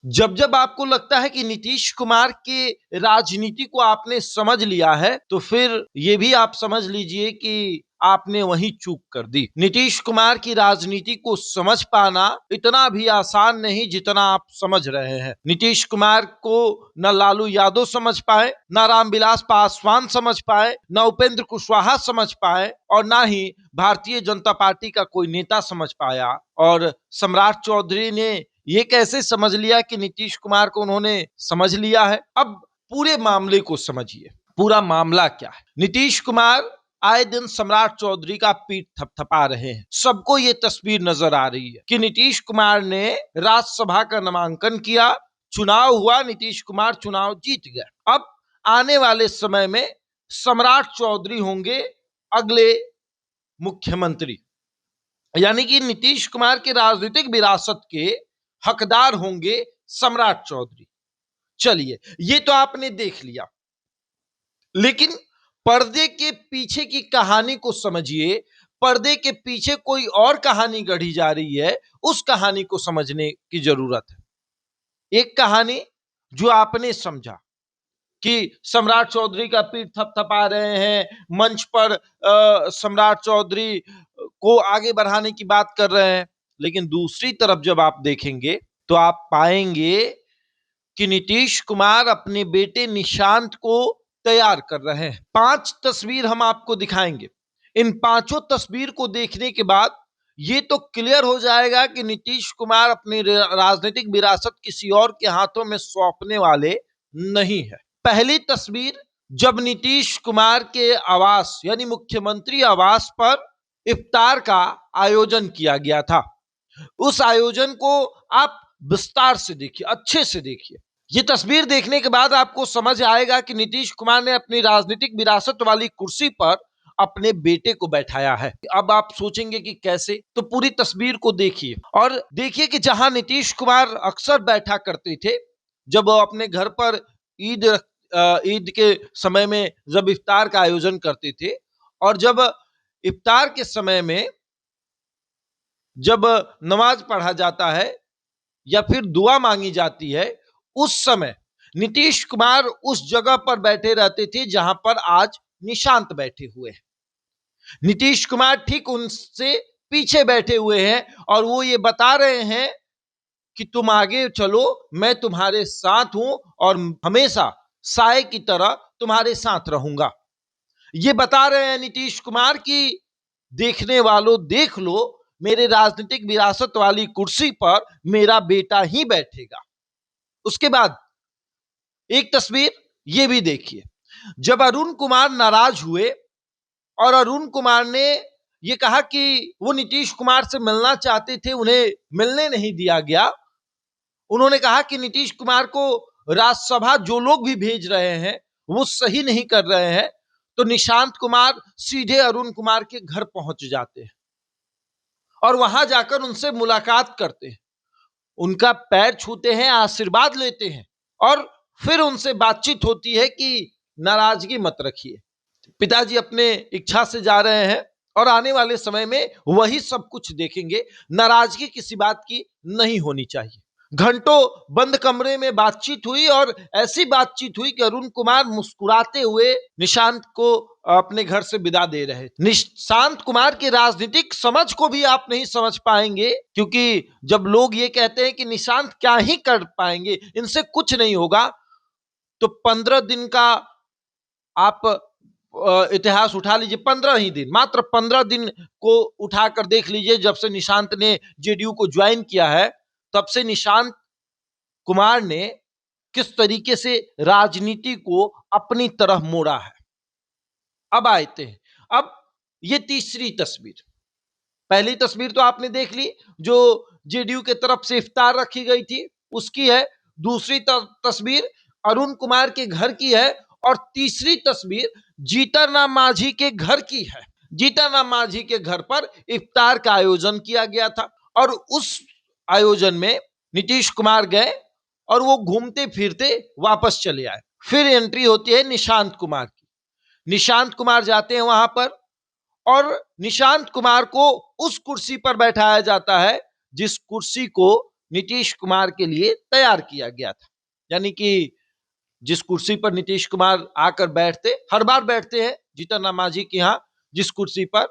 जब जब आपको लगता है कि नीतीश कुमार के राजनीति को आपने समझ लिया है, तो फिर ये भी आप समझ लीजिए कि आपने वहीं चूक कर दी। नीतीश कुमार की राजनीति को समझ पाना इतना भी आसान नहीं जितना आप समझ रहे हैं। नीतीश कुमार को न लालू यादव समझ पाए, न रामविलास पासवान समझ पाए, न उपेंद्र कुशवाहा समझ पाए और न ही भारतीय जनता पार्टी का कोई नेता समझ पाया। और सम्राट चौधरी ने ये कैसे समझ लिया कि नीतीश कुमार को उन्होंने समझ लिया है। अब पूरे मामले को समझिए, पूरा मामला क्या है। नीतीश कुमार आए दिन सम्राट चौधरी का पीठ थपथपा रहे हैं। सबको ये तस्वीर नजर आ रही है कि नीतीश कुमार ने राज्यसभा का नामांकन किया, चुनाव हुआ, नीतीश कुमार चुनाव जीत गए। अब आने वाले समय में सम्राट चौधरी होंगे अगले मुख्यमंत्री, यानी कि नीतीश कुमार की राजनीतिक विरासत के हकदार होंगे सम्राट चौधरी। चलिए, ये तो आपने देख लिया, लेकिन पर्दे के पीछे की कहानी को समझिए। पर्दे के पीछे कोई और कहानी गढ़ी जा रही है, उस कहानी को समझने की जरूरत है। एक कहानी जो आपने समझा कि सम्राट चौधरी का पीठ थपथपा रहे हैं, मंच पर सम्राट चौधरी को आगे बढ़ाने की बात कर रहे हैं, लेकिन दूसरी तरफ जब आप देखेंगे तो आप पाएंगे कि नीतीश कुमार अपने बेटे निशांत को तैयार कर रहे हैं। 5 तस्वीर हम आपको दिखाएंगे। इन पांचों तस्वीर को देखने के बाद ये तो क्लियर हो जाएगा कि नीतीश कुमार अपनी राजनीतिक विरासत किसी और के हाथों में सौंपने वाले नहीं है। पहली तस्वीर, जब नीतीश कुमार के आवास यानी मुख्यमंत्री आवास पर इफ्तार का आयोजन किया गया था, उस आयोजन को आप विस्तार से देखिए, अच्छे से देखिए। ये तस्वीर देखने के बाद आपको समझ आएगा कि नीतीश कुमार ने अपनी राजनीतिक विरासत वाली कुर्सी पर अपने बेटे को बैठाया है। अब आप सोचेंगे कि कैसे, तो पूरी तस्वीर को देखिए और देखिए कि जहां नीतीश कुमार अक्सर बैठा करते थे जब वो अपने घर पर ईद के समय में जब इफ्तार का आयोजन करते थे, और जब इफ्तार के समय में जब नमाज पढ़ा जाता है या फिर दुआ मांगी जाती है, उस समय नीतीश कुमार उस जगह पर बैठे रहते थे जहां पर आज निशांत बैठे हुए हैं। नीतीश कुमार ठीक उनसे पीछे बैठे हुए हैं और वो ये बता रहे हैं कि तुम आगे चलो, मैं तुम्हारे साथ हूं और हमेशा साए की तरह तुम्हारे साथ रहूंगा। ये बता रहे हैं नीतीश कुमार कि देखने वालों देख लो, मेरे राजनीतिक विरासत वाली कुर्सी पर मेरा बेटा ही बैठेगा। उसके बाद एक तस्वीर ये भी देखिए, जब अरुण कुमार नाराज हुए और अरुण कुमार ने ये कहा कि वो नीतीश कुमार से मिलना चाहते थे, उन्हें मिलने नहीं दिया गया। उन्होंने कहा कि नीतीश कुमार को राज्यसभा जो लोग भी भेज रहे हैं वो सही नहीं कर रहे हैं, तो निशांत कुमार सीधे अरुण कुमार के घर पहुंच जाते हैं और वहां जाकर उनसे मुलाकात करते हैं, उनका पैर छूते हैं, आशीर्वाद लेते हैं और फिर उनसे बातचीत होती है कि नाराजगी मत रखिए। पिताजी अपने इच्छा से जा रहे हैं और आने वाले समय में वही सब कुछ देखेंगे, नाराजगी किसी बात की नहीं होनी चाहिए। घंटों बंद कमरे में बातचीत हुई और ऐसी बातचीत हुई कि अरुण कुमार मुस्कुराते हुए निशांत को अपने घर से विदा दे रहे थे। निशांत कुमार की राजनीतिक समझ को भी आप नहीं समझ पाएंगे, क्योंकि जब लोग ये कहते हैं कि निशांत क्या ही कर पाएंगे, इनसे कुछ नहीं होगा, तो 15 दिन का आप इतिहास उठा लीजिए, 15 ही दिन, मात्र 15 दिन को उठाकर देख लीजिए। जब से निशांत ने जेडीयू को ज्वाइन किया है, तब से निशांत कुमार ने किस तरीके से राजनीति को अपनी तरफ मोड़ा है। अब आते हैं, अब ये तीसरी तस्वीर, पहली तस्वीर तो आपने देख ली जो जेडीयू के तरफ से इफ्तार रखी गई थी उसकी है, दूसरी तस्वीर अरुण कुमार के घर की है और तीसरी तस्वीर जीतन राम मांझी के घर की है। जीतन राम मांझी के घर पर इफ्तार का आयोजन किया गया था और उस आयोजन में नीतीश कुमार गए और वो घूमते फिरते वापस चले आए। फिर एंट्री होती है निशांत कुमार की, निशांत कुमार जाते हैं वहां पर और निशांत कुमार को उस कुर्सी पर बैठाया जाता है जिस कुर्सी को नीतीश कुमार के लिए तैयार किया गया था। यानी कि जिस कुर्सी पर नीतीश कुमार आकर बैठते, हर बार बैठते हैं जीतन राम मांझी के यहाँ जिस कुर्सी पर,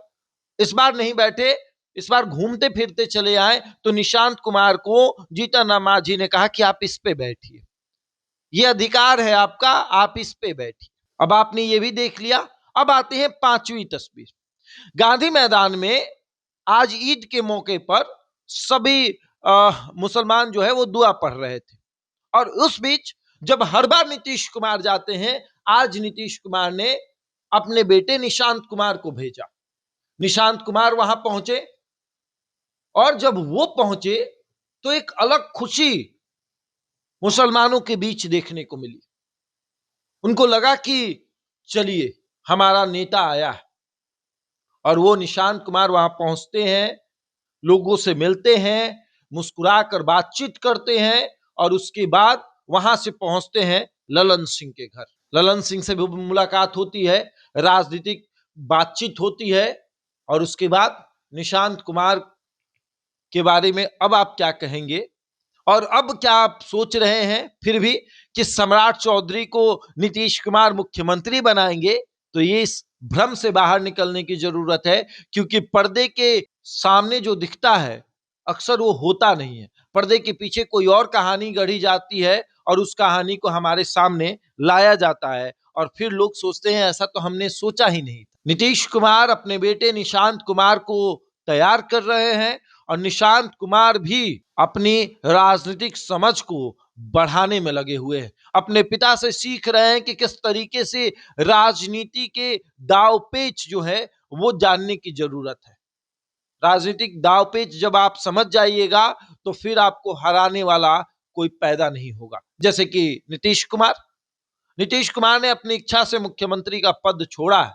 इस बार नहीं बैठे, इस बार घूमते फिरते चले आए, तो निशांत कुमार को जीतन राम मांझी ने कहा कि आप इस पे बैठिए, ये अधिकार है आपका, आप इस पे बैठिए। अब आपने ये भी देख लिया। अब आते हैं पांचवी तस्वीर। गांधी मैदान में आज ईद के मौके पर सभी मुसलमान जो है वो दुआ पढ़ रहे थे, और उस बीच जब हर बार नीतीश कुमार जाते हैं, आज नीतीश कुमार ने अपने बेटे निशांत कुमार को भेजा। निशांत कुमार वहां पहुंचे, और जब वो पहुंचे तो एक अलग खुशी मुसलमानों के बीच देखने को मिली। उनको लगा कि चलिए हमारा नेता आया है, और वो निशांत कुमार वहां पहुंचते हैं, लोगों से मिलते हैं, मुस्कुराकर बातचीत करते हैं, और उसके बाद वहां से पहुंचते हैं ललन सिंह के घर। ललन सिंह से भी मुलाकात होती है, राजनीतिक बातचीत होती है, और उसके बाद निशांत कुमार के बारे में अब आप क्या कहेंगे, और अब क्या आप सोच रहे हैं फिर भी कि सम्राट चौधरी को नीतीश कुमार मुख्यमंत्री बनाएंगे? तो ये इस भ्रम से बाहर निकलने की जरूरत है, क्योंकि पर्दे के सामने जो दिखता है अक्सर वो होता नहीं है। पर्दे के पीछे कोई और कहानी गढ़ी जाती है, और उस कहानी को हमारे सामने लाया जाता है, और फिर लोग सोचते हैं ऐसा तो हमने सोचा ही नहीं था। नीतीश कुमार अपने बेटे निशांत कुमार को तैयार कर रहे हैं, और निशांत कुमार भी अपनी राजनीतिक समझ को बढ़ाने में लगे हुए हैं। अपने पिता से सीख रहे हैं कि किस तरीके से राजनीति के दांवपेच जो है वो जानने की जरूरत है। राजनीतिक दांवपेच जब आप समझ जाइएगा तो फिर आपको हराने वाला कोई पैदा नहीं होगा। जैसे कि नीतीश कुमार ने अपनी इच्छा से मुख्यमंत्री का पद छोड़ा है,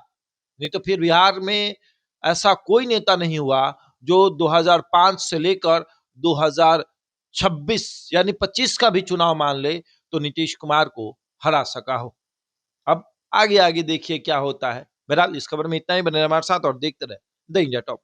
नहीं तो फिर बिहार में ऐसा कोई नेता नहीं हुआ जो 2005 से लेकर 2026 यानी 25 का भी चुनाव मान ले तो नीतीश कुमार को हरा सका हो। अब आगे आगे देखिए क्या होता है। बहरहाल इस खबर में इतना ही, बने रहिए हमारे साथ और देखते रहे द इंडिया टॉप।